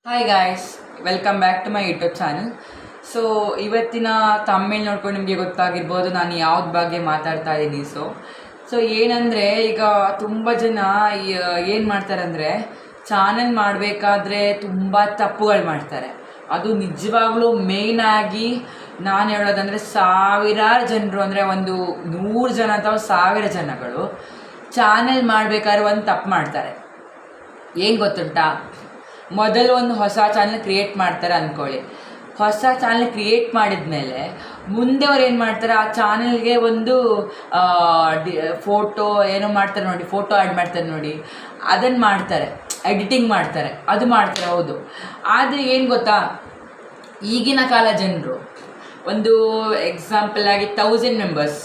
Hi guys, welcome back to my YouTube channel. So ಇವತ್ತಿನ ತಮಿಳ್ ನೋಡ್ಕೊಂಡು ನಿಮಗೆ ಗೊತ್ತಾಗಿರ್ಬೋದು ನಾನು ಯಾವ್ದು ಬಗ್ಗೆ ಮಾತಾಡ್ತಾ ಇದ್ದೀನಿ. ಸೊ ಏನಂದರೆ ಈಗ ತುಂಬ ಜನ ಏನು ಮಾಡ್ತಾರೆ ಅಂದರೆ ಚಾನಲ್ ಮಾಡಬೇಕಾದ್ರೆ ತುಂಬ ತಪ್ಪುಗಳು ಮಾಡ್ತಾರೆ. ಅದು ನಿಜವಾಗ್ಲೂ ಮೇಯ್ನಾಗಿ ನಾನು ಹೇಳೋದಂದರೆ ಸಾವಿರಾರು ಜನರು ಅಂದರೆ ಒಂದು 100 ಜನ ಅಥವಾ 1000 ಜನಗಳು ಚಾನಲ್ ಮಾಡಬೇಕಾದ್ರೆ ಒಂದು ತಪ್ಪು ಮಾಡ್ತಾರೆ. ಏನು ಗೊತ್ತುಂಟಾ? ಮೊದಲು ಒಂದು ಹೊಸ ಚಾನಲ್ ಕ್ರಿಯೇಟ್ ಮಾಡ್ತಾರೆ ಅಂದ್ಕೊಳ್ಳಿ. ಹೊಸ ಚಾನಲ್ ಕ್ರಿಯೇಟ್ ಮಾಡಿದ ಮೇಲೆ ಮುಂದೆ ಅವ್ರು ಏನು ಮಾಡ್ತಾರೆ, ಆ ಚಾನಲ್ಗೆ ಒಂದು ಫೋಟೋ ಏನೋ ಮಾಡ್ತಾರೆ ನೋಡಿ, ಫೋಟೋ ಆ್ಯಡ್ ಮಾಡ್ತಾರೆ ನೋಡಿ, ಅದನ್ನು ಮಾಡ್ತಾರೆ, ಎಡಿಟಿಂಗ್ ಮಾಡ್ತಾರೆ, ಅದು ಮಾಡ್ತಾರೆ. ಹೌದು, ಆದರೆ ಏನು ಗೊತ್ತಾ, ಈಗಿನ ಕಾಲ ಜನರು ಒಂದು ಎಕ್ಸಾಂಪಲ್ ಆಗಿ 1000 ಮೆಂಬರ್ಸ್,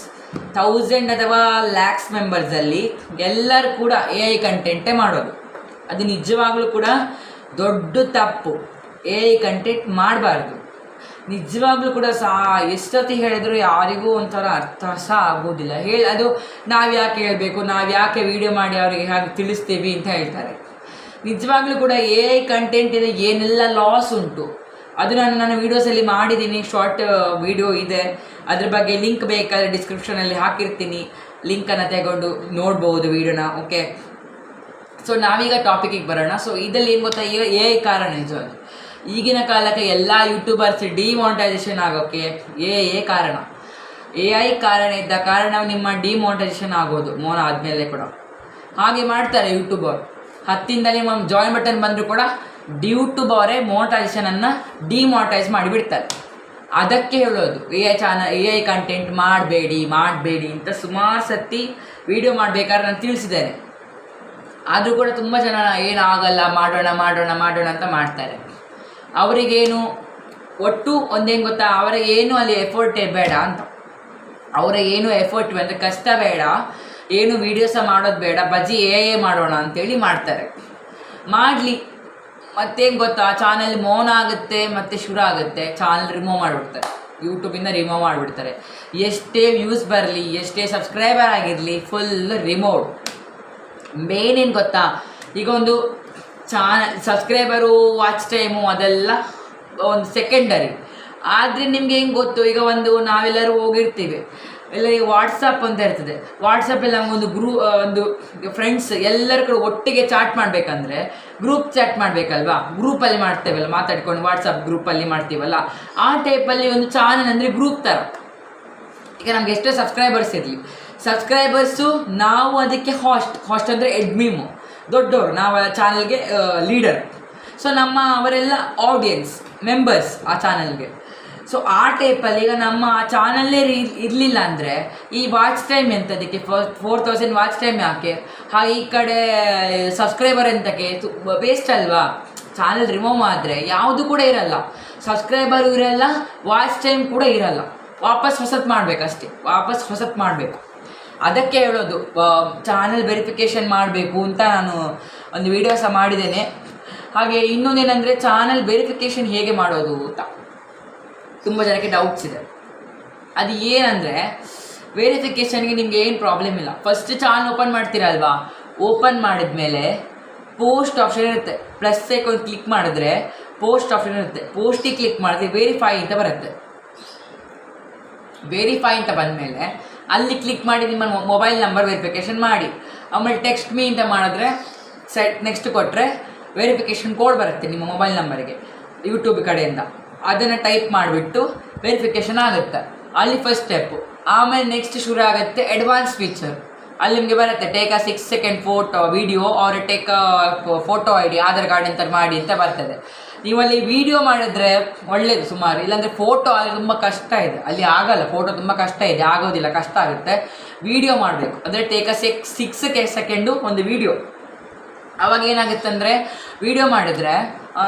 1000 ಅಥವಾ ಲ್ಯಾಕ್ಸ್ ಮೆಂಬರ್ಸಲ್ಲಿ ಎಲ್ಲರೂ ಕೂಡ AI ಕಂಟೆಂಟೇ ಮಾಡೋದು. ಅದು ನಿಜವಾಗ್ಲೂ ಕೂಡ ದೊಡ್ಡ ತಪ್ಪು. AI ಕಂಟೆಂಟ್ ಮಾಡಬಾರ್ದು. ನಿಜವಾಗ್ಲೂ ಕೂಡ ಎಷ್ಟೊತ್ತಿ ಹೇಳಿದ್ರು ಯಾರಿಗೂ ಒಂಥರ ಅರ್ಥ ಸಹ ಆಗೋದಿಲ್ಲ. ಅದು ನಾವು ಯಾಕೆ ಹೇಳಬೇಕು, ನಾವು ಯಾಕೆ ವಿಡಿಯೋ ಮಾಡಿ ಅವರಿಗೆ ಹಾಗೆ ತಿಳಿಸ್ತೀವಿ ಅಂತ ಹೇಳ್ತಾರೆ. ನಿಜವಾಗ್ಲೂ ಕೂಡ AI ಕಂಟೆಂಟಿನ ಏನೆಲ್ಲ ಲಾಸ್ ಉಂಟು ಅದು ನಾನು ವೀಡಿಯೋಸಲ್ಲಿ ಮಾಡಿದ್ದೀನಿ. ಶಾರ್ಟ್ ವಿಡಿಯೋ ಇದೆ, ಅದ್ರ ಬಗ್ಗೆ ಲಿಂಕ್ ಬೇಕಾದರೆ ಡಿಸ್ಕ್ರಿಪ್ಷನಲ್ಲಿ ಹಾಕಿರ್ತೀನಿ, ಲಿಂಕನ್ನು ತಗೊಂಡು ನೋಡ್ಬೋದು ವಿಡಿಯೋನ. ಓಕೆ, ಸೊ ನಾವೀಗ ಟಾಪಿಕಿಗೆ ಬರೋಣ. ಸೊ ಇದರಲ್ಲಿ ಏನು ಗೊತ್ತಾ, AI ಕಾರಣ ನಿಜವಾಗ್ಲು ಈಗಿನ ಕಾಲಕ್ಕೆ ಎಲ್ಲ ಯೂಟ್ಯೂಬರ್ಸ್ ಡಿಮಾನಿಟೈಸೇಷನ್ ಆಗೋಕ್ಕೆ AI ಕಾರಣ. AI ಕಾರಣ ಇದ್ದ ಕಾರಣ ನಿಮ್ಮ ಡಿಮಾನಿಟೈಸೇಷನ್ ಆಗೋದು ಮೋನ ಆದಮೇಲೆ ಕೂಡ ಹಾಗೆ ಮಾಡ್ತಾರೆ ಯೂಟ್ಯೂಬರ್. 10ದಲ್ಲಿ ಜಾಯಿನ್ ಬಟನ್ ಬಂದರೂ ಕೂಡ ಯೂಟ್ಯೂಬ್ ಅವರೇ ಮೋನಿಟೈಸೇಷನನ್ನು ಡಿಮಾನಿಟೈಸ್ ಮಾಡಿಬಿಡ್ತಾರೆ. ಅದಕ್ಕೆ ಹೇಳೋದು AI ಕಂಟೆಂಟ್ ಮಾಡಬೇಡಿ ಅಂತ ಸುಮಾರು ಸತಿ ವಿಡಿಯೋ ಮಾಡಬೇಕಾದ್ರೆ ನಾನು ತಿಳಿಸಿದ್ದೇನೆ. ಆದರೂ ಕೂಡ ತುಂಬ ಜನ ಏನಾಗಲ್ಲ, ಮಾಡೋಣ ಅಂತ ಮಾಡ್ತಾರೆ. ಅವರಿಗೇನು ಒಟ್ಟು ಒಂದೇನು ಗೊತ್ತಾ, ಅವರಿಗೇನು ಅಲ್ಲಿ ಎಫರ್ಟೇ ಬೇಡ ಅಂತ. ಅವರಿಗೇನು ಎಫರ್ಟ್ ಅಂದರೆ ಕಷ್ಟ ಬೇಡ, ಏನು ವೀಡಿಯೋಸ ಮಾಡೋದು ಬೇಡ, ಬಜ್ಜಿ AI ಮಾಡೋಣ ಅಂತೇಳಿ ಮಾಡ್ತಾರೆ. ಮಾಡಲಿ, ಮತ್ತೇನು ಗೊತ್ತಾ, ಚಾನಲ್ ಮೌನ ಆಗುತ್ತೆ, ಮತ್ತು ಶುರು ಆಗುತ್ತೆ, ಚಾನಲ್ ರಿಮೂವ್ ಮಾಡಿಬಿಡ್ತಾರೆ, ಯೂಟ್ಯೂಬಿಂದ ರಿಮೂವ್ ಮಾಡಿಬಿಡ್ತಾರೆ. ಎಷ್ಟೇ ವ್ಯೂಸ್ ಬರಲಿ, ಎಷ್ಟೇ ಸಬ್ಸ್ಕ್ರೈಬರ್ ಆಗಿರಲಿ, ಫುಲ್ ರಿಮೂವ್. ಮೇನ್ ಏನು ಗೊತ್ತಾ, ಈಗ ಒಂದು ಸಬ್ಸ್ಕ್ರೈಬರು, ವಾಚ್ ಟೈಮು ಅದೆಲ್ಲ ಒಂದು ಸೆಕೆಂಡರಿ. ಆದರೆ ನಿಮ್ಗೆ ಹೆಂಗೆ ಗೊತ್ತು, ಈಗ ನಾವೆಲ್ಲರೂ ಹೋಗಿರ್ತೀವಿ, ಎಲ್ಲ ವಾಟ್ಸಪ್ ಅಂತ ಇರ್ತದೆ. ವಾಟ್ಸಪ್ಪಲ್ಲಿ ನಮಗೊಂದು ಒಂದು ಫ್ರೆಂಡ್ಸ್ ಎಲ್ಲರ ಕೂಡ ಒಟ್ಟಿಗೆ ಚಾಟ್ ಮಾಡಬೇಕಂದ್ರೆ ಗ್ರೂಪ್ ಚಾಟ್ ಮಾಡಬೇಕಲ್ವಾ, ಗ್ರೂಪಲ್ಲಿ ಮಾಡ್ತೇವಲ್ಲ, ಮಾತಾಡ್ಕೊಂಡು ವಾಟ್ಸಪ್ ಗ್ರೂಪಲ್ಲಿ ಮಾಡ್ತೀವಲ್ಲ, ಆ ಟೈಪಲ್ಲಿ ಒಂದು ಚಾನಲ್ ಅಂದರೆ ಗ್ರೂಪ್ ಥರ. ಈಗ ನಮ್ಗೆ ಎಷ್ಟೋ ಸಬ್ಸ್ಕ್ರೈಬರ್ಸ್ ಇರಲಿ, ಸಬ್ಸ್ಕ್ರೈಬರ್ಸು ನಾವು ಅದಕ್ಕೆ ಹಾಸ್ಟ್ ಅಂದರೆ ಎಡ್ಮಿಮು, ದೊಡ್ಡವರು, ನಾವು ಚಾನಲ್ಗೆ ಲೀಡರ್. ಸೊ ಅವರೆಲ್ಲ ಆಡಿಯನ್ಸ್, ಮೆಂಬರ್ಸ್ ಆ ಚಾನಲ್ಗೆ. ಸೊ ಆ ಟೈಪಲ್ಲಿ ಈಗ ನಮ್ಮ ಆ ಚಾನಲ್ಲೇ ಇರಲಿಲ್ಲ ಅಂದರೆ ಈ ವಾಚ್ ಟೈಮ್ ಎಂಥದಕ್ಕೆ, 4000 ವಾಚ್ ಟೈಮ್ ಯಾಕೆ, ಹಾಗೆ ಈ ಕಡೆ ಸಬ್ಸ್ಕ್ರೈಬರ್ ಎಂತಕ್ಕೆ, ವೇಸ್ಟ್ ಅಲ್ವಾ? ಚಾನಲ್ ರಿಮೂವ್ ಆದರೆ ಯಾವುದು ಕೂಡ ಇರಲ್ಲ, ಸಬ್ಸ್ಕ್ರೈಬರು ಇರಲ್ಲ, ವಾಚ್ ಟೈಮ್ ಕೂಡ ಇರಲ್ಲ. ವಾಪಸ್ ಹೊಸತು ಮಾಡಬೇಕು. ಅದಕ್ಕೆ ಹೇಳೋದು ಚಾನಲ್ ವೆರಿಫಿಕೇಷನ್ ಮಾಡಬೇಕು ಅಂತ ನಾನು ಒಂದು ವಿಡಿಯೋ ಸಹ ಮಾಡಿದ್ದೇನೆ. ಹಾಗೆ ಇನ್ನೊಂದೇನೆಂದರೆ ಚಾನಲ್ ವೆರಿಫಿಕೇಷನ್ ಹೇಗೆ ಮಾಡೋದು ಅಂತ ತುಂಬ ಜನಕ್ಕೆ ಡೌಟ್ಸ್ ಇದೆ. ಅದು ಏನಂದರೆ, ವೆರಿಫಿಕೇಷನ್ಗೆ ನಿಮಗೆ ಏನು ಪ್ರಾಬ್ಲಮ್ ಇಲ್ಲ. ಫಸ್ಟ್ ಚಾನಲ್ ಓಪನ್ ಮಾಡ್ತೀರಲ್ವಾ, ಓಪನ್ ಮಾಡಿದ ಮೇಲೆ ಪೋಸ್ಟ್ ಆಪ್ಷನ್ ಇರುತ್ತೆ, ಪ್ಲಸ್ ಐಕಾನ್ ಕ್ಲಿಕ್ ಮಾಡಿದ್ರೆ ಪೋಸ್ಟ್ ಆಪ್ಷನ್ ಇರುತ್ತೆ. ಪೋಸ್ಟಿಗೆ ಕ್ಲಿಕ್ ಮಾಡಿದ್ರೆ ವೆರಿಫೈ ಅಂತ ಬರುತ್ತೆ. ವೆರಿಫೈ ಅಂತ ಬಂದಮೇಲೆ ಅಲ್ಲಿ ಕ್ಲಿಕ್ ಮಾಡಿ ನಿಮ್ಮ ಮೊಬೈಲ್ ನಂಬರ್ ವೆರಿಫಿಕೇಷನ್ ಮಾಡಿ, ಆಮೇಲೆ ಟೆಕ್ಸ್ಟ್ ಮೀ ಅಂತ ಮಾಡಿದ್ರೆ ನೆಕ್ಸ್ಟ್ ಕೊಟ್ಟರೆ ವೆರಿಫಿಕೇಷನ್ ಕೋಡ್ ಬರುತ್ತೆ ನಿಮ್ಮ ಮೊಬೈಲ್ ನಂಬರಿಗೆ ಯೂಟ್ಯೂಬ್ ಕಡೆಯಿಂದ. ಅದನ್ನು ಟೈಪ್ ಮಾಡಿಬಿಟ್ಟು ವೆರಿಫಿಕೇಷನ್ ಆಗುತ್ತೆ. ಅಲ್ಲಿ ಫಸ್ಟ್ ಸ್ಟೆಪ್ಪು. ಆಮೇಲೆ ನೆಕ್ಸ್ಟ್ ಶುರು ಆಗುತ್ತೆ ಅಡ್ವಾನ್ಸ್ ಫೀಚರ್. ಅಲ್ಲಿ ನಿಮಗೆ ಬರುತ್ತೆ take 6 second photo video or take photo ID, Aadhaar card ಅಂತ ಮಾಡಿ ಅಂತ ಬರ್ತದೆ. ನೀವಲ್ಲಿ ವಿಡಿಯೋ ಮಾಡಿದ್ರೆ ಒಳ್ಳೇದು ಸುಮಾರು, ಇಲ್ಲಾಂದರೆ ಫೋಟೋ ಆದರೆ ತುಂಬ ಕಷ್ಟ ಇದೆ, ಅಲ್ಲಿ ಆಗಲ್ಲ. ಫೋಟೋ ತುಂಬ ಕಷ್ಟ ಇದೆ, ಆಗೋದಿಲ್ಲ, ಕಷ್ಟ ಆಗುತ್ತೆ. ವಿಡಿಯೋ ಮಾಡಬೇಕು ಅಂದರೆ ಟೇಕ್ 6 ಸೆಕೆಂಡು ಒಂದು ವಿಡಿಯೋ. ಅವಾಗ ಏನಾಗುತ್ತೆ ಅಂದರೆ ವಿಡಿಯೋ ಮಾಡಿದರೆ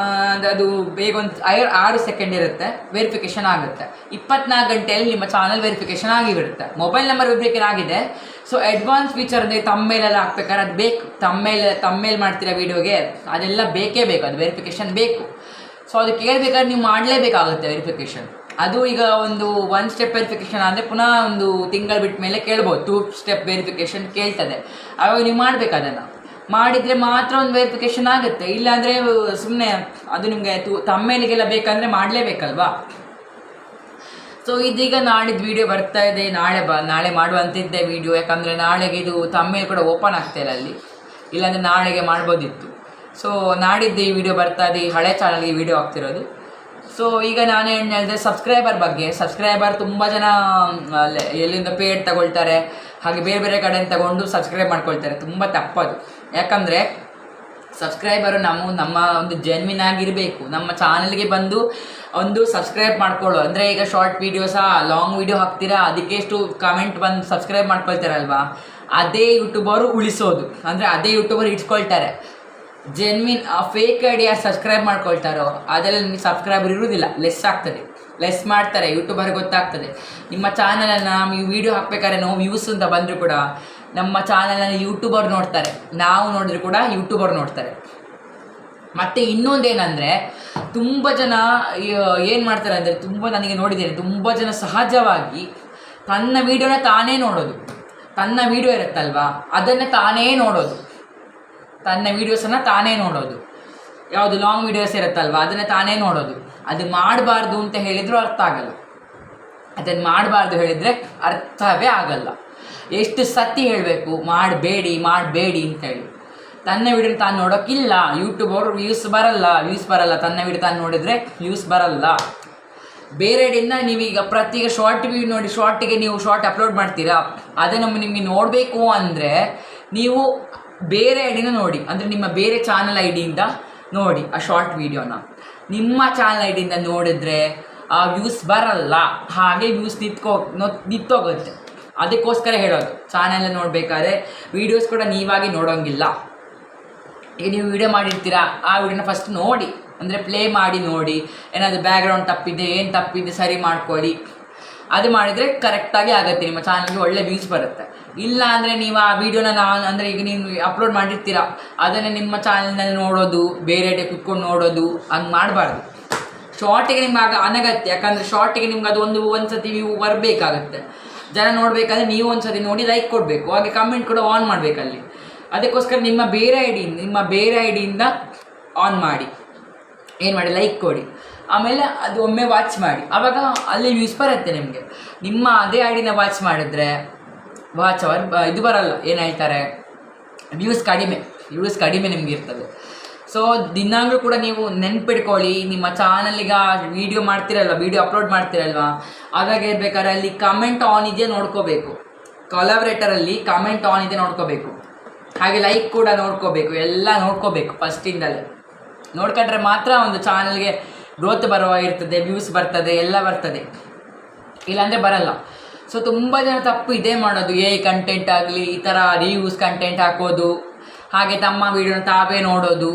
ಅದು ಬೇಗ ಒಂದು 6 ಸೆಕೆಂಡ್ ಇರುತ್ತೆ, ವೆರಿಫಿಕೇಷನ್ ಆಗುತ್ತೆ. 24 ಗಂಟೆಯಲ್ಲಿ ನಿಮ್ಮ ಚಾನಲ್ ವೆರಿಫಿಕೇಷನ್ ಆಗಿಬಿಡುತ್ತೆ. ಮೊಬೈಲ್ ನಂಬರ್ ವೆರಿಫಿಕೇಷನ್ ಆಗಿದೆ. ಸೊ ಅಡ್ವಾನ್ಸ್ ಫೀಚರ್ ಅಂದರೆ ತಮ್ಮೇಲೆಲ್ಲ ಹಾಕ್ಬೇಕಾದ್ರೆ ಅದು ಬೇಕು. ತಮ್ಮೇಲ್ ಮಾಡ್ತೀರಾ ವೀಡಿಯೋಗೆ, ಅದೆಲ್ಲ ಬೇಕೇ ಬೇಕು, ಅದು ವೆರಿಫಿಕೇಷನ್ ಬೇಕು. ಸೊ ಅದು ಕೇಳಬೇಕಾದ್ರೆ ನೀವು ಮಾಡಲೇಬೇಕಾಗುತ್ತೆ ವೆರಿಫಿಕೇಷನ್. ಅದು ಈಗ ಒಂದು ಸ್ಟೆಪ್ ವೆರಿಫಿಕೇಷನ್ ಆದರೆ ಪುನಃ ಒಂದು ತಿಂಗಳು ಬಿಟ್ಟ ಮೇಲೆ ಕೇಳ್ಬೋದು 2 ಸ್ಟೆಪ್ ವೆರಿಫಿಕೇಷನ್ ಕೇಳ್ತದೆ. ಆವಾಗ ನೀವು ಮಾಡಬೇಕು ಅದನ್ನು. ಮಾಡಿದರೆ ಮಾತ್ರ ಒಂದು ವೆರಿಫಿಕೇಷನ್ ಆಗುತ್ತೆ, ಇಲ್ಲಾಂದರೆ ಸುಮ್ಮನೆ ಅದು ನಿಮಗೆ ತಮ್ಮೇಲಿಗೆಲ್ಲ ಬೇಕಂದರೆ ಮಾಡಲೇಬೇಕಲ್ವಾ. ಸೊ ಇದೀಗ ನಾಳಿದ್ದು ವೀಡಿಯೋ ಬರ್ತಾ ಇದೆ, ನಾಳೆ ಮಾಡುವಂತಿದ್ದೆ ವೀಡಿಯೋ, ಯಾಕಂದರೆ ನಾಳೆಗೆ ಇದು ತಮ್ಮೇಲ್ ಕೂಡ ಓಪನ್ ಆಗ್ತಾಯಿಲ್ಲ ಅಲ್ಲಿ, ಇಲ್ಲಾಂದರೆ ನಾಳೆಗೆ ಮಾಡ್ಬೋದಿತ್ತು. ಸೊ ನಾಡಿದ್ದು ಈ ವಿಡಿಯೋ ಬರ್ತಾ ಇದೆ, ಈ ಹಳೆ ಚಾನಲ್ಗೆ ಈ ವಿಡಿಯೋ ಆಗ್ತಿರೋದು. ಸೊ ಈಗ ನಾನು ಏನು ಹೇಳಿದೆ, ಸಬ್ಸ್ಕ್ರೈಬರ್ ತುಂಬ ಜನ ಎಲ್ಲಿಂದ ಪೇಡ್ ತಗೊಳ್ತಾರೆ, ಹಾಗೆ ಬೇರೆ ಬೇರೆ ಕಡೆಯಿಂದ ತಗೊಂಡು ಸಬ್ಸ್ಕ್ರೈಬ್ ಮಾಡ್ಕೊಳ್ತಾರೆ. ತುಂಬ ತಪ್ಪದು. ಯಾಕಂದರೆ ಸಬ್ಸ್ಕ್ರೈಬರು ನಮ್ಮ ಒಂದು ಜೆನ್ವಿನ್ ಆಗಿರಬೇಕು. ನಮ್ಮ ಚಾನಲ್ಗೆ ಬಂದು ಒಂದು ಸಬ್ಸ್ಕ್ರೈಬ್ ಮಾಡ್ಕೊಳ್ಳೋ, ಅಂದರೆ ಈಗ ಶಾರ್ಟ್ ವೀಡಿಯೋಸಾ ಲಾಂಗ್ ವೀಡಿಯೋ ಹಾಕ್ತೀರಾ, ಅದಕ್ಕೆ ಎಷ್ಟು ಕಮೆಂಟ್ ಬಂದು ಸಬ್ಸ್ಕ್ರೈಬ್ ಮಾಡ್ಕೊಳ್ತಾರಲ್ವಾ, ಅದೇ ಯೂಟ್ಯೂಬರು ಉಳಿಸೋದು, ಅಂದರೆ ಅದೇ ಯೂಟ್ಯೂಬರ್ ಇಟ್ಕೊಳ್ತಾರೆ. ಜೆನ್ವಿನ್ ಫೇಕ್ ಐಡಿ ಯಾರು ಸಬ್ಸ್ಕ್ರೈಬ್ ಮಾಡ್ಕೊಳ್ತಾರೋ ಅದರಲ್ಲಿ ನಿಮಗೆ ಸಬ್ಸ್ಕ್ರೈಬರ್ ಇರುವುದಿಲ್ಲ, ಲೆಸ್ ಮಾಡ್ತಾರೆ. ಯೂಟ್ಯೂಬರ್ಗೆ ಗೊತ್ತಾಗ್ತದೆ ನಿಮ್ಮ ಚಾನಲನ್ನು ನೀವು ವೀಡಿಯೋ ಹಾಕ್ಬೇಕಾದ್ರೆ ವ್ಯೂಸ್ ಅಂತ ಬಂದರೂ ಕೂಡ ನಮ್ಮ ಚಾನಲನ್ನು ಯೂಟ್ಯೂಬರ್ ನೋಡ್ತಾರೆ, ನಾವು ನೋಡಿದ್ರು ಕೂಡ ಯೂಟ್ಯೂಬರ್ ನೋಡ್ತಾರೆ. ಮತ್ತು ಇನ್ನೊಂದೇನೆಂದರೆ ತುಂಬ ಜನ ಏನು ಮಾಡ್ತಾರೆ ಅಂದರೆ, ನನಗೆ ನೋಡಿದ್ದೇನೆ, ತುಂಬ ಜನ ಸಹಜವಾಗಿ ತನ್ನ ವೀಡಿಯೋನ ತಾನೇ ನೋಡೋದು, ತನ್ನ ವೀಡಿಯೋ ಇರುತ್ತಲ್ವ ಅದನ್ನು ತಾನೇ ನೋಡೋದು, ತನ್ನ ವೀಡಿಯೋಸನ್ನು ತಾನೇ ನೋಡೋದು, ಯಾವುದು ಲಾಂಗ್ ವೀಡಿಯೋಸ್ ಇರುತ್ತಲ್ವ ಅದನ್ನು ತಾನೇ ನೋಡೋದು. ಅದು ಮಾಡಬಾರ್ದು ಅಂತ ಹೇಳಿದರೂ ಅರ್ಥ ಆಗಲ್ಲ, ಅದನ್ನು ಮಾಡಬಾರ್ದು ಹೇಳಿದರೆ ಅರ್ಥವೇ ಆಗಲ್ಲ. ಎಷ್ಟು ಸತಿ ಹೇಳಬೇಕು ಮಾಡಬೇಡಿ ಅಂತೇಳಿ. ತನ್ನ ವೀಡಿಯೋನ ತಾನು ನೋಡೋಕ್ಕಿಲ್ಲ, ಯೂಟ್ಯೂಬರು ವ್ಯೂಸ್ ಬರಲ್ಲ, ತನ್ನ ವೀಡಿಯೋ ತಾನು ನೋಡಿದರೆ ವ್ಯೂಸ್ ಬರಲ್ಲ. ಬೇರೆ ಐಡಿಯಿಂದ ನೀವೀಗ ಈಗ ಶಾರ್ಟ್ ವೀಡಿಯೋ ನೋಡಿ, ಶಾರ್ಟಿಗೆ ನೀವು ಶಾರ್ಟ್ ಅಪ್ಲೋಡ್ ಮಾಡ್ತೀರಾ, ಅದನ್ನು ನಿಮಗೆ ನೋಡಬೇಕು ಅಂದರೆ ನೀವು ಬೇರೆ ಐಡಿನ ನೋಡಿ, ಅಂದರೆ ನಿಮ್ಮ ಬೇರೆ ಚಾನಲ್ ಐಡಿಯಿಂದ ನೋಡಿ ಆ ಶಾರ್ಟ್ ವೀಡಿಯೋನ. ನಿಮ್ಮ ಚಾನಲ್ ಐಡಿಯಿಂದ ನೋಡಿದರೆ ಆ ವ್ಯೂಸ್ ಬರಲ್ಲ, ಹಾಗೆ ವ್ಯೂಸ್ ನಿಂತೋಗುತ್ತೆ. ಅದಕ್ಕೋಸ್ಕರ ಹೇಳೋದು, ಚಾನಲ್ ನೋಡಬೇಕಾದ್ರೆ ವೀಡಿಯೋಸ್ ಕೂಡ ನೀವಾಗಿ ನೋಡೋಂಗಿಲ್ಲ. ಈಗ ನೀವು ವೀಡಿಯೋ ಮಾಡಿರ್ತೀರಾ, ಆ ವೀಡಿಯೋನ ಫಸ್ಟ್ ನೋಡಿ, ಅಂದರೆ ಪ್ಲೇ ಮಾಡಿ ನೋಡಿ, ಏನಾದರೂ ಬ್ಯಾಕ್ಗ್ರೌಂಡ್ ತಪ್ಪಿದೆ ಸರಿ ಮಾಡ್ಕೊಳ್ಳಿ. ಅದು ಮಾಡಿದರೆ ಕರೆಕ್ಟಾಗಿ ಆಗುತ್ತೆ, ನಿಮ್ಮ ಚಾನಲ್ಗೆ ಒಳ್ಳೆ ವ್ಯೂಸ್ ಬರುತ್ತೆ. ಇಲ್ಲ ಅಂದರೆ ನೀವು ಆ ವೀಡಿಯೋನ ಅಂದರೆ ಈಗ ನೀವು ಅಪ್ಲೋಡ್ ಮಾಡಿರ್ತೀರ, ಅದನ್ನೇ ನಿಮ್ಮ ಚಾನಲ್ನಲ್ಲಿ ನೋಡೋದು, ಬೇರೆ ಕುತ್ಕೊಂಡು ನೋಡೋದು, ಹಂಗೆ ಮಾಡಬಾರ್ದು. ಶಾರ್ಟಿಗೆ ನಿಮ್ಗೆ ಅನಗತ್ಯ, ಯಾಕಂದರೆ ಶಾರ್ಟಿಗೆ ನಿಮ್ಗೆ ಅದು ಒಂದು ಸತಿ ವ್ಯೂ ಬರಬೇಕಾಗತ್ತೆ. ಜನ ನೋಡಬೇಕಾದ್ರೆ ನೀವು ಒಂದು ಸತಿ ನೋಡಿ ಲೈಕ್ ಕೊಡಬೇಕು, ಹಾಗೆ ಕಮೆಂಟ್ ಕೂಡ ಆನ್ ಮಾಡಬೇಕಲ್ಲಿ. ಅದಕ್ಕೋಸ್ಕರ ನಿಮ್ಮ ಬೇರೆ ಐಡಿಯಿಂದ ಆನ್ ಮಾಡಿ, ಏನು ಮಾಡಿ ಲೈಕ್ ಕೊಡಿ, ಆಮೇಲೆ ಅದು ಒಮ್ಮೆ ವಾಚ್ ಮಾಡಿ, ಆವಾಗ ಅಲ್ಲಿ ವ್ಯೂಸ್ ಬರುತ್ತೆ ನಿಮಗೆ. ನಿಮ್ಮ ಅದೇ ಐಡಿನ ವಾಚ್ ಮಾಡಿದ್ರೆ ವಾಚ್ ಅವರ್ ಇದು ಬರಲ್ಲ, ಏನು ಹೇಳ್ತಾರೆ, ವ್ಯೂಸ್ ಕಡಿಮೆ ನಿಮಗೆ ಇರ್ತದೆ. ಸೊ ದಿನಾಗಲೂ ಕೂಡ ನೀವು ನೆನ್ಪಿಡ್ಕೊಳ್ಳಿ, ನಿಮ್ಮ ಚಾನಲ್ಗೆ ವೀಡಿಯೋ ಮಾಡ್ತಿರಲ್ವ, ವೀಡಿಯೋ ಅಪ್ಲೋಡ್ ಮಾಡ್ತಿರಲ್ವ, ಆವಾಗ ಇರ್ಬೇಕಾದ್ರೆ ಅಲ್ಲಿ ಕಮೆಂಟ್ ಆನ್ ಇದೆಯಾ ನೋಡ್ಕೋಬೇಕು, ಕೊಲಾಬ್ರೇಟರಲ್ಲಿ ಕಮೆಂಟ್ ಆನ್ ಇದೆ ನೋಡ್ಕೋಬೇಕು, ಹಾಗೆ ಲೈಕ್ ಕೂಡ ನೋಡ್ಕೋಬೇಕು, ಎಲ್ಲ ನೋಡ್ಕೋಬೇಕು ಫಸ್ಟಿಂದಲೇ. ನೋಡ್ಕೊಂಡ್ರೆ ಮಾತ್ರ ಒಂದು ಚಾನಲ್ಗೆ ಗ್ರೋತ್ ಇರ್ತದೆ, ವ್ಯೂಸ್ ಬರ್ತದೆ, ಎಲ್ಲ ಬರ್ತದೆ, ಇಲ್ಲಾಂದರೆ ಬರಲ್ಲ. ಸೊ ತುಂಬ ಜನ ತಪ್ಪು ಇದೇ ಮಾಡೋದು, ಕಂಟೆಂಟ್ ಆಗಲಿ ಈ ಥರ ರಿವ್ಯೂಸ್ ಕಂಟೆಂಟ್ ಹಾಕೋದು, ಹಾಗೆ ತಮ್ಮ ವೀಡಿಯೋನ ತಾವೇ ನೋಡೋದು,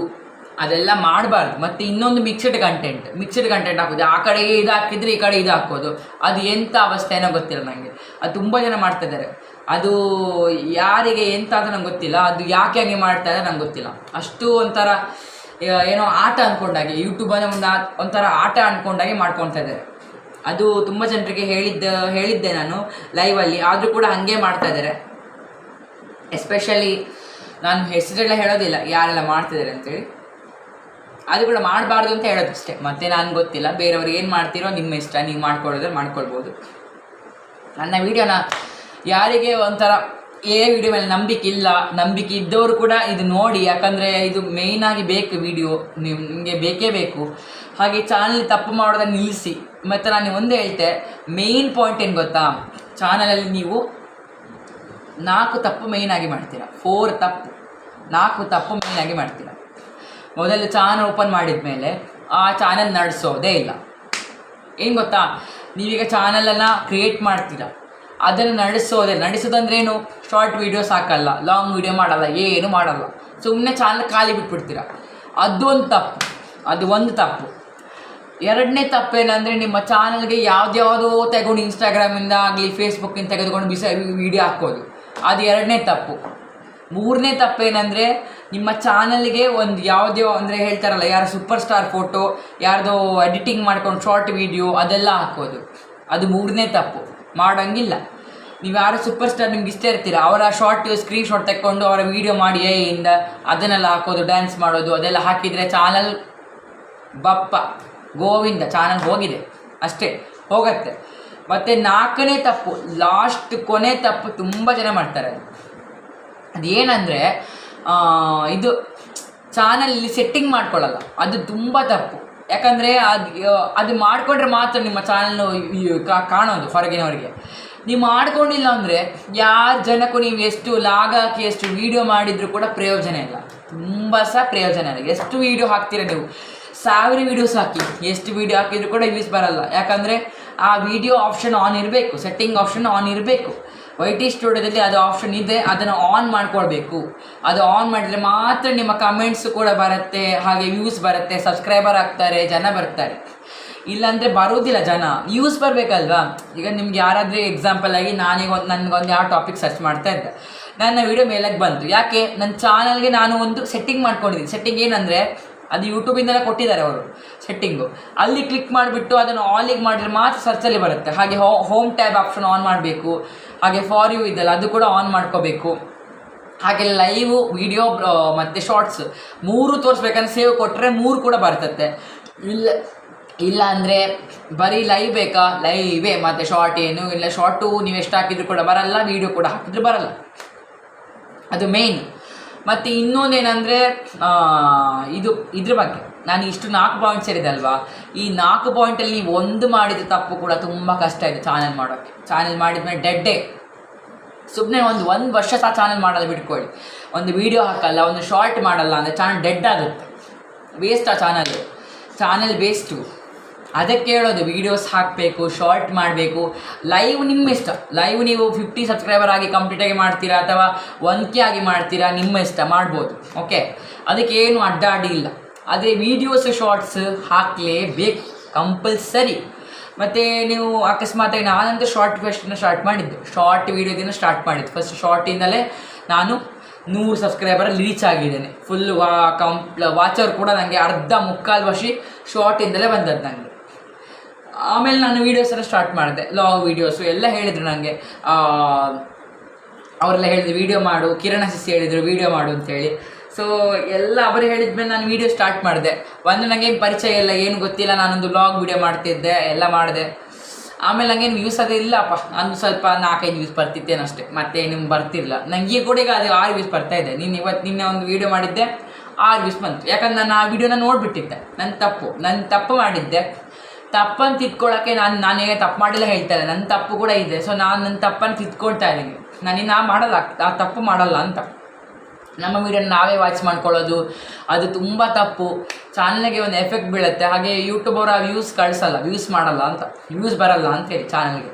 ಅದೆಲ್ಲ ಮಾಡಬಾರ್ದು. ಮತ್ತು ಇನ್ನೊಂದು ಮಿಕ್ಸ್ಡ್ ಕಂಟೆಂಟ್ ಹಾಕೋದು, ಆ ಕಡೆಗೆ ಇದು ಹಾಕಿದರೆ ಈ ಕಡೆ ಇದು ಹಾಕೋದು, ಅದು ಎಂಥ ಅವಸ್ಥೆ ಏನೋ ಗೊತ್ತಿಲ್ಲ ನನಗೆ. ಅದು ತುಂಬ ಜನ ಮಾಡ್ತಾಯಿದ್ದಾರೆ, ಅದು ಯಾರಿಗೆ ಎಂತ ಅಂತ ನಂಗೆ ಗೊತ್ತಿಲ್ಲ, ಅದು ಯಾಕೆ ಹಂಗೆ ಮಾಡ್ತಾಯಿದ್ದಾರೆ ನಂಗೆ ಗೊತ್ತಿಲ್ಲ. ಅಷ್ಟು ಒಂಥರ ಏನೋ ಆಟ ಅಂದ್ಕೊಂಡಾಗೆ, ಯೂಟ್ಯೂಬನ್ನು ಒಂಥರ ಆಟ ಅಂದ್ಕೊಂಡಾಗೆ ಮಾಡ್ಕೊತಾ ಇದ್ದಾರೆ. ಅದು ತುಂಬ ಜನರಿಗೆ ಹೇಳಿದ್ದೆ ನಾನು ಲೈವಲ್ಲಿ, ಆದರೂ ಕೂಡ ಹಾಗೆ ಮಾಡ್ತಾಯಿದ್ದಾರೆ. ಎಸ್ಪೆಷಲಿ ನಾನು ಹೆಸರೆಲ್ಲ ಹೇಳೋದಿಲ್ಲ ಯಾರೆಲ್ಲ ಮಾಡ್ತಿದ್ದಾರೆ ಅಂತೇಳಿ, ಅದು ಕೂಡ ಮಾಡಬಾರ್ದು ಅಂತ ಹೇಳೋದಷ್ಟೇ. ಮತ್ತು ನಾನು ಗೊತ್ತಿಲ್ಲ, ಬೇರೆಯವ್ರಿಗೆ ಏನು ಮಾಡ್ತೀರೋ ನಿಮ್ಮ ಇಷ್ಟ, ನೀವು ಮಾಡ್ಕೊಳ್ಳೋದ್ರೆ ಮಾಡ್ಕೊಳ್ಬೋದು. ನನ್ನ ವೀಡಿಯೋನ ಯಾರಿಗೆ ಒಂಥರ ವಿಡಿಯೋ ಮೇಲೆ ನಂಬಿಕೆ ಇದ್ದವರು ಕೂಡ ಇದು ನೋಡಿ, ಯಾಕಂದರೆ ಇದು ಮೇಯ್ನಾಗಿ ಬೇಕು ವಿಡಿಯೋ, ನಿಮಗೆ ಬೇಕೇ ಬೇಕು. ಹಾಗೆ ಚಾನಲ್ ತಪ್ಪು ಮಾಡೋದನ್ನು ನಿಲ್ಲಿಸಿ. ಮತ್ತು ನಾನು ಒಂದೇ ಹೇಳ್ತೆ, ಮೇಯ್ನ್ ಪಾಯಿಂಟ್ ಏನು ಗೊತ್ತಾ, ಚಾನಲಲ್ಲಿ ನೀವು 4 ತಪ್ಪು ಮೇಯ್ನಾಗಿ ಮಾಡ್ತೀರಾ, 4 ತಪ್ಪು ಮೇಯ್ನಾಗಿ ಮಾಡ್ತೀರಾ. ಮೊದಲು ಚಾನಲ್ ಓಪನ್ ಮಾಡಿದ ಮೇಲೆ ಆ ಚಾನಲ್ ನಡೆಸೋದೇ ಇಲ್ಲ. ಏನು ಗೊತ್ತಾ, ನೀವೀಗ ಚಾನಲನ್ನು ಕ್ರಿಯೇಟ್ ಮಾಡ್ತೀರಾ, ಅದನ್ನು ನಡೆಸೋದಂದ್ರೇನು, ಶಾರ್ಟ್ ವೀಡಿಯೋಸ್ ಹಾಕಲ್ಲ, ಲಾಂಗ್ ವೀಡಿಯೋ ಮಾಡಲ್ಲ, ಏನು ಮಾಡಲ್ಲ, ಸುಮ್ಮನೆ ಚಾನಲ್ ಖಾಲಿ ಬಿಟ್ಬಿಡ್ತೀರ. ಅದು ಒಂದು ತಪ್ಪು. ಎರಡನೇ ತಪ್ಪೇನಂದರೆ, ನಿಮ್ಮ ಚಾನಲ್ಗೆ ಯಾವುದ್ಯಾವುದೋ ತಗೊಂಡು ಇನ್ಸ್ಟಾಗ್ರಾಮಿಂದ ಆಗಲಿ ಫೇಸ್ಬುಕ್ಕಿಂದ ತೆಗೆದುಕೊಂಡು ವೀಡಿಯೋ ಹಾಕೋದು, ಅದು ಎರಡನೇ ತಪ್ಪು. ಮೂರನೇ ತಪ್ಪೇನೆಂದರೆ, ನಿಮ್ಮ ಚಾನಲ್ಗೆ ಒಂದು ಯಾವುದೋ ಅಂದರೆ ಹೇಳ್ತಾರಲ್ಲ, ಯಾರು ಸೂಪರ್ ಸ್ಟಾರ್ ಫೋಟೋ, ಯಾರ್ದೋ ಎಡಿಟಿಂಗ್ ಮಾಡ್ಕೊಂಡು ಶಾರ್ಟ್ ವೀಡಿಯೋ ಅದೆಲ್ಲ ಹಾಕೋದು, ಅದು ಮೂರನೇ ತಪ್ಪು. ಮಾಡೋಂಗಿಲ್ಲ. ನೀವು ಯಾರು ಸೂಪರ್ ಸ್ಟಾರ್ ನಿಮ್ಗೆ ಇಷ್ಟ ಇರ್ತೀರ, ಅವರ ಸ್ಕ್ರೀನ್ ಶಾಟ್ ತೆಕ್ಕೊಂಡು ಅವರ ವೀಡಿಯೋ ಮಾಡಿ ಇಂದ ಅದನ್ನೆಲ್ಲ ಹಾಕೋದು, ಡ್ಯಾನ್ಸ್ ಮಾಡೋದು ಅದೆಲ್ಲ ಹಾಕಿದರೆ ಚಾನಲ್ ಬಪ್ಪ ಗೋವಿಂದ, ಚಾನಲ್ ಹೋಗಿದೆ ಅಷ್ಟೇ, ಹೋಗತ್ತೆ. ಮತ್ತು 4ನೇ ತಪ್ಪು, ಕೊನೆ ತಪ್ಪು ತುಂಬ ಜನ ಮಾಡ್ತಾರೆ. ಅದೇನಂದರೆ ಇದು ಚಾನಲಲ್ಲಿ ಸೆಟ್ಟಿಂಗ್ ಮಾಡ್ಕೊಳ್ಳಲ್ಲ, ಅದು ತುಂಬ ತಪ್ಪು. ಯಾಕಂದರೆ ಅದು ಮಾಡಿಕೊಂಡ್ರೆ ಮಾತ್ರ ನಿಮ್ಮ ಚಾನಲ್ನು ಕಾಣೋದು ಹೊರಗಿನವರಿಗೆ. ನೀವು ಮಾಡ್ಕೊಂಡಿಲ್ಲ ಅಂದರೆ ಯಾರು ಜನಕ್ಕೂ ನೀವು ಎಷ್ಟು ಲಾಗ್ ಹಾಕಿ ಎಷ್ಟು ವೀಡಿಯೋ ಮಾಡಿದರೂ ಕೂಡ ಪ್ರಯೋಜನ ಇಲ್ಲ, ತುಂಬ ಪ್ರಯೋಜನ ಇಲ್ಲ. ಎಷ್ಟು ವೀಡಿಯೋ ಹಾಕ್ತೀರ ನೀವು, 1000 ವೀಡಿಯೋಸ್ ಹಾಕಿ, ಎಷ್ಟು ವೀಡಿಯೋ ಹಾಕಿದರೂ ಕೂಡ ವ್ಯೂಸ್ ಬರಲ್ಲ. ಯಾಕಂದರೆ ಆ ವಿಡಿಯೋ ಆಪ್ಷನ್ ಆನ್ ಇರಬೇಕು, ಸೆಟ್ಟಿಂಗ್ ಆಪ್ಷನ್ ಆನ್ ಇರಬೇಕು. YT ಸ್ಟುಡಿಯೋದಲ್ಲಿ ಅದು ಆಪ್ಷನ್ ಇದೆ, ಅದನ್ನು ಆನ್ ಮಾಡ್ಕೊಳ್ಬೇಕು. ಅದು ಆನ್ ಮಾಡಿದರೆ ಮಾತ್ರ ನಿಮ್ಮ ಕಮೆಂಟ್ಸು ಕೂಡ ಬರುತ್ತೆ, ಹಾಗೆ ವ್ಯೂಸ್ ಬರುತ್ತೆ, ಸಬ್ಸ್ಕ್ರೈಬರ್ ಆಗ್ತಾರೆ, ಜನ ಬರ್ತಾರೆ. ಇಲ್ಲಾಂದರೆ ಬರೋದಿಲ್ಲ ಜನ, ವ್ಯೂಸ್ ಬರಬೇಕಲ್ವಾ. ಈಗ ನಿಮ್ಗೆ ಯಾರಾದರೂ ಎಕ್ಸಾಂಪಲ್ ಆಗಿ ನನಗೊಂದು ಯಾವ ಟಾಪಿಕ್ ಸರ್ಚ್ ಮಾಡ್ತಾ ಇದ್ದೆ, ನನ್ನ ವೀಡಿಯೋ ಮೇಲಕ್ಕೆ ಬಂತು. ಯಾಕೆ? ನನ್ನ ಚಾನಲ್ಗೆ ನಾನು ಒಂದು ಸೆಟ್ಟಿಂಗ್ ಮಾಡ್ಕೊಂಡಿದ್ದೀನಿ. ಸೆಟ್ಟಿಂಗ್ ಏನಂದರೆ ಅದು ಯೂಟ್ಯೂಬಿಂದಲೇ ಕೊಟ್ಟಿದ್ದಾರೆ ಅವರು ಸೆಟ್ಟಿಂಗು. ಅಲ್ಲಿ ಕ್ಲಿಕ್ ಮಾಡಿಬಿಟ್ಟು ಅದನ್ನು ಆಲಿಗೆ ಮಾಡಿದ್ರೆ ಮಾತ್ರ ಸರ್ಚಲ್ಲಿ ಬರುತ್ತೆ. ಹಾಗೆ ಹೋಮ್ ಟ್ಯಾಬ್ ಆಪ್ಷನ್ ಆನ್ ಮಾಡಬೇಕು. ಹಾಗೆ ಫಾರ್ ಯು ಇದೆಲ್ಲ ಅದು ಕೂಡ ಆನ್ ಮಾಡ್ಕೋಬೇಕು. ಹಾಗೆ ಲೈವು, ವಿಡಿಯೋ ಮತ್ತು ಶಾರ್ಟ್ಸ್ 3 ತೋರಿಸ್ಬೇಕಂದ್ರೆ ಸೇವ್ ಕೊಟ್ಟರೆ 3 ಕೂಡ ಬರ್ತತ್ತೆ. ಇಲ್ಲ ಅಂದರೆ ಬರೀ ಲೈವ್ ಬೇಕಾ, ಲೈವೇ ಮತ್ತು ಶಾರ್ಟ್ ಏನು ಇಲ್ಲ. ಶಾರ್ಟು ನೀವು ಎಷ್ಟು ಹಾಕಿದ್ರು ಕೂಡ ಬರಲ್ಲ, ವೀಡಿಯೋ ಕೂಡ ಹಾಕಿದ್ರು ಬರಲ್ಲ, ಅದು ಮೇಯ್ನ್. ಮತ್ತು ಇನ್ನೊಂದೇನೆಂದರೆ ಇದ್ರ ಬಗ್ಗೆ ನಾನು ಇಷ್ಟು 4 ಪಾಯಿಂಟ್ಸ್ ಹೇಳಿದೆ ಅಲ್ವಾ, ಈ 4 ಪಾಯಿಂಟಲ್ಲಿ ನೀವು ಒಂದು ಮಾಡಿದ ತಪ್ಪು ಕೂಡ ತುಂಬ ಕಷ್ಟ ಇದೆ ಚಾನಲ್ ಮಾಡೋಕ್ಕೆ. ಚಾನಲ್ ಮಾಡಿದ್ಮೇಲೆ ಡೆಡ್ಡೇ, ಸುಮ್ಮನೆ ಒಂದು ವರ್ಷ ಸಹ ಚಾನಲ್ ಮಾಡಲ್ಲ ಬಿಟ್ಕೊಳ್ಳಿ, ಒಂದು ವೀಡಿಯೋ ಹಾಕಲ್ಲ, ಒಂದು ಶಾರ್ಟ್ ಮಾಡಲ್ಲ ಅಂದರೆ ಚಾನಲ್ ಡೆಡ್ ಆಗುತ್ತೆ, ವೇಸ್ಟ್. ಆ ಚಾನಲ್ ವೇಸ್ಟು. ಅದಕ್ಕೆ ಹೇಳೋದು, ವೀಡಿಯೋಸ್ ಹಾಕಬೇಕು, ಶಾರ್ಟ್ ಮಾಡಬೇಕು. ಲೈವ್ ನಿಮ್ಮ ಇಷ್ಟ, ಲೈವ್ ನೀವು 50 ಸಬ್ಸ್ಕ್ರೈಬರ್ ಆಗಿ ಕಂಪ್ಲೀಟಾಗಿ ಮಾಡ್ತೀರಾ ಅಥವಾ 1K ಆಗಿ ಮಾಡ್ತೀರಾ, ನಿಮ್ಮ ಇಷ್ಟ, ಮಾಡ್ಬೋದು. ಓಕೆ, ಅದಕ್ಕೇನು ಅಡ್ಡಾಡಿ ಇಲ್ಲ. ಆದರೆ ವೀಡಿಯೋಸ್ ಶಾರ್ಟ್ಸ್ ಹಾಕಲೇಬೇಕು, ಕಂಪಲ್ಸರಿ. ಮತ್ತು ನೀವು ಅಕಸ್ಮಾತಾಗಿ ನಾನಂತೂ ಶಾರ್ಟ್ ಫಸ್ಟಿಂದ ಸ್ಟಾರ್ಟ್ ಮಾಡಿದ್ದು, ಶಾರ್ಟ್ ವೀಡಿಯೋದಿಂದ ಸ್ಟಾರ್ಟ್ ಮಾಡಿದ್ದು. ಫಸ್ಟ್ ಶಾರ್ಟಿಂದಲೇ ನಾನು 100 ಸಬ್ಸ್ಕ್ರೈಬರಲ್ಲಿ ರೀಚ್ ಆಗಿದ್ದೇನೆ. ಫುಲ್ ವಾಚರ್ ಕೂಡ ನನಗೆ ಮುಕ್ಕಾಲು ವರ್ಷ ಶಾರ್ಟಿಂದಲೇ ಬಂದದ್ದು ನನಗೆ. ಆಮೇಲೆ ನಾನು ವೀಡಿಯೋಸ್ ಎಲ್ಲ ಸ್ಟಾರ್ಟ್ ಮಾಡಿದೆ, ಲಾಗ್ ವೀಡಿಯೋಸು ಎಲ್ಲ ಹೇಳಿದರು ನನಗೆ. ಅವರೆಲ್ಲ ಹೇಳಿದ್ರು ವೀಡಿಯೋ ಮಾಡು, ಕಿರಣ ಸಿಸಿ ಹೇಳಿದರು ವೀಡಿಯೋ ಮಾಡು ಅಂತೇಳಿ. ಸೊ ಎಲ್ಲ ಅವರು ಹೇಳಿದ್ಮೇಲೆ ನಾನು ವೀಡಿಯೋ ಸ್ಟಾರ್ಟ್ ಮಾಡಿದೆ. ನನಗೇನು ಪರಿಚಯ ಇಲ್ಲ, ಏನು ಗೊತ್ತಿಲ್ಲ, ನಾನೊಂದು ಲಾಗ್ ವೀಡಿಯೋ ಮಾಡ್ತಿದ್ದೆ, ಎಲ್ಲ ಮಾಡಿದೆ. ಆಮೇಲೆ ನನಗೇನು ವ್ಯೂಸ್ ಅದೇ ಇಲ್ಲಪ್ಪ, ನಾನು ಸ್ವಲ್ಪ 4-5 ವ್ಯೂಸ್ ಬರ್ತಿದ್ದೇನಷ್ಟೇ, ಮತ್ತೆ ನಿಮ್ಗೆ ಬರ್ತಿರಲಿಲ್ಲ. ನನಗೆ ಕೂಡ ಈಗ ಅದು 6 ವ್ಯೂಸ್ ಬರ್ತಾಯಿದೆ. ನಿನ್ನೆ ಒಂದು ವೀಡಿಯೋ ಮಾಡಿದ್ದೆ, 6 ವ್ಯೂಸ್ ಬಂತು. ಯಾಕಂದ್ರೆ ನಾನು ಆ ವೀಡಿಯೋನ ನೋಡಿಬಿಟ್ಟಿದ್ದೆ. ನನ್ನ ತಪ್ಪು ಮಾಡಿದ್ದೆ. ತಪ್ಪನ್ನು ತಿದ್ಕೊಳ್ಳೋಕ್ಕೆ ನಾನೇನು ತಪ್ಪು ಮಾಡಿಲ್ಲ ಹೇಳ್ತಾ ಇಲ್ಲ, ನನ್ನ ತಪ್ಪು ಕೂಡ ಇದೆ. ಸೊ ನಾನು ನನ್ನ ತಪ್ಪನ್ನು ತಿದ್ಕೊಳ್ತಾ ಇದ್ದೀನಿ. ನಾನಿನ್ನು ಮಾಡಲ್ಲ, ಆ ತಪ್ಪು ಮಾಡಲ್ಲ ಅಂತ. ನಮ್ಮ ವೀಡಿಯೋನ ನಾವೇ ವಾಚ್ ಮಾಡ್ಕೊಳ್ಳೋದು ಅದು ತುಂಬ ತಪ್ಪು. ಚಾನಲ್ಗೆ ಒಂದು ಎಫೆಕ್ಟ್ ಬೀಳುತ್ತೆ. ಹಾಗೆ ಯೂಟ್ಯೂಬರ್ ಆ ವ್ಯೂಸ್ ಕಳಿಸಲ್ಲ, ವ್ಯೂಸ್ ಮಾಡಲ್ಲ ಅಂತ, ವ್ಯೂಸ್ ಬರಲ್ಲ ಅಂತೇಳಿ ಚಾನಲ್ಗೆ.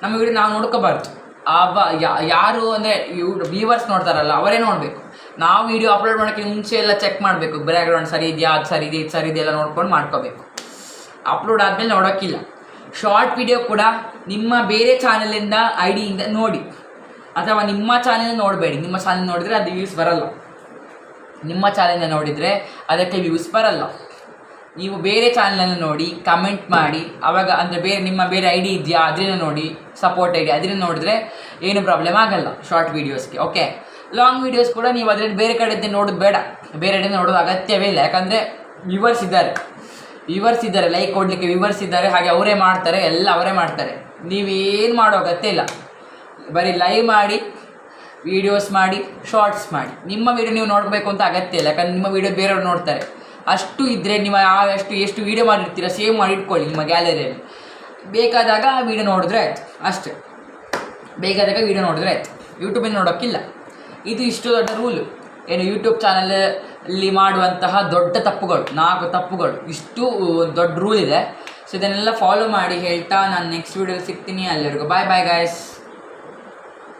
ನಮ್ಮ ವೀಡಿಯೋ ನಾವು ನೋಡ್ಕೋಬಾರ್ದು. ಯಾರು ಅಂದರೆ ವ್ಯೂವರ್ಸ್ ನೋಡ್ತಾರಲ್ಲ ಅವರೇ ನೋಡಬೇಕು. ನಾವು ವೀಡಿಯೋ ಅಪ್ಲೋಡ್ ಮಾಡೋಕ್ಕೆ ಮುಂಚೆ ಎಲ್ಲ ಚೆಕ್ ಮಾಡಬೇಕು, ಬ್ಯಾಕ್ಗ್ರೌಂಡ್ ಸರಿ ಇದೆಯಾ, ಅದು ಸರಿ ಇದೆ, ಇದು ಸರಿ ಇದೆಯಲ್ಲ ನೋಡ್ಕೊಂಡು ಮಾಡ್ಕೋಬೇಕು. ಅಪ್ಲೋಡ್ ಆದಮೇಲೆ ನೋಡೋಕ್ಕಿಲ್ಲ. ಶಾರ್ಟ್ ವಿಡಿಯೋ ಕೂಡ ನಿಮ್ಮ ಬೇರೆ ಚಾನಲಿಂದ ID ನೋಡಿ, ಅಥವಾ ನಿಮ್ಮ ಚಾನಲ್ ನೋಡಬೇಡಿ. ನಿಮ್ಮ ಚಾನಲ್ ನೋಡಿದರೆ ಅದು ವ್ಯೂಸ್ ಬರಲ್ಲ. ನಿಮ್ಮ ಚಾನಲ್ನ ನೋಡಿದರೆ ಅದಕ್ಕೆ ವ್ಯೂಸ್ ಬರಲ್ಲ. ನೀವು ಬೇರೆ ಚಾನಲನ್ನು ನೋಡಿ ಕಮೆಂಟ್ ಮಾಡಿ, ಆವಾಗ ಅಂದರೆ ನಿಮ್ಮ ಬೇರೆ ID ಇದೆಯಾ ಅದರಿಂದ ನೋಡಿ, ಸಪೋರ್ಟ್ ID ಅದರಿಂದ ನೋಡಿದ್ರೆ ಏನು ಪ್ರಾಬ್ಲಮ್ ಆಗಲ್ಲ ಶಾರ್ಟ್ ವೀಡಿಯೋಸ್ಗೆ. ಓಕೆ, ಲಾಂಗ್ ವೀಡಿಯೋಸ್ ಕೂಡ ನೀವು ಅದರಲ್ಲಿ ಬೇರೆ ಕಡೆಯಿಂದ ನೋಡೋದು ಬೇಡ, ಬೇರೆ ಕಡೆಯಿಂದ ನೋಡೋದು ಅಗತ್ಯವೇ ಇಲ್ಲ. ಯಾಕಂದರೆ ವ್ಯೂವರ್ಸ್ ಇದ್ದಾರೆ, ಲೈಕ್ ಕೊಡಲಿಕ್ಕೆ ವ್ಯೂವರ್ಸ್ ಇದ್ದಾರೆ. ಹಾಗೆ ಅವರೇ ಮಾಡ್ತಾರೆ, ಎಲ್ಲ ಅವರೇ ಮಾಡ್ತಾರೆ. ನೀವೇನು ಮಾಡೋ ಅಗತ್ಯ ಇಲ್ಲ. ಬರೀ ಲೈವ್ ಮಾಡಿ, ವೀಡಿಯೋಸ್ ಮಾಡಿ, ಶಾರ್ಟ್ಸ್ ಮಾಡಿ. ನಿಮ್ಮ ವೀಡಿಯೋ ನೀವು ನೋಡಬೇಕು ಅಂತ ಅಗತ್ಯ ಇಲ್ಲ, ಯಾಕಂದ್ರೆ ನಿಮ್ಮ ವೀಡಿಯೋ ಬೇರೆಯವ್ರು ನೋಡ್ತಾರೆ. ಅಷ್ಟು ಇದ್ದರೆ ನೀವು ಎಷ್ಟು ವೀಡಿಯೋ ಮಾಡಿರ್ತೀರ ಸೇವ್ ಮಾಡಿ ಇಟ್ಕೊಳ್ಳಿ ನಿಮ್ಮ ಗ್ಯಾಲರಿಯಲ್ಲಿ. ಬೇಕಾದಾಗ ಆ ವೀಡಿಯೋ ನೋಡಿದ್ರೆ ಆಯ್ತು, ಅಷ್ಟೇ. ಬೇಕಾದಾಗ ವೀಡಿಯೋ ನೋಡಿದ್ರೆ ಆಯ್ತು, ಯೂಟ್ಯೂಬಿಂದ ನೋಡೋಕ್ಕಿಲ್ಲ. ಇದು ಇಷ್ಟು ದೊಡ್ಡ ರೂಲು. ಏನು ಯೂಟ್ಯೂಬ್ ಚಾನಲಲ್ಲಿ ಮಾಡುವಂತಹ ದೊಡ್ಡ ತಪ್ಪುಗಳು, 4 ತಪ್ಪುಗಳು, ಇಷ್ಟು ದೊಡ್ಡ ರೂಲ್ ಇದೆ. ಸೊ ಇದನ್ನೆಲ್ಲ ಫಾಲೋ ಮಾಡಿ ಹೇಳ್ತಾ ನಾನು ನೆಕ್ಸ್ಟ್ ವೀಡಿಯೋಲಿ ಸಿಗ್ತೀನಿ. ಅಲ್ಲಿವರೆಗೂ ಬಾಯ್ ಗಾಯ್ಸ್.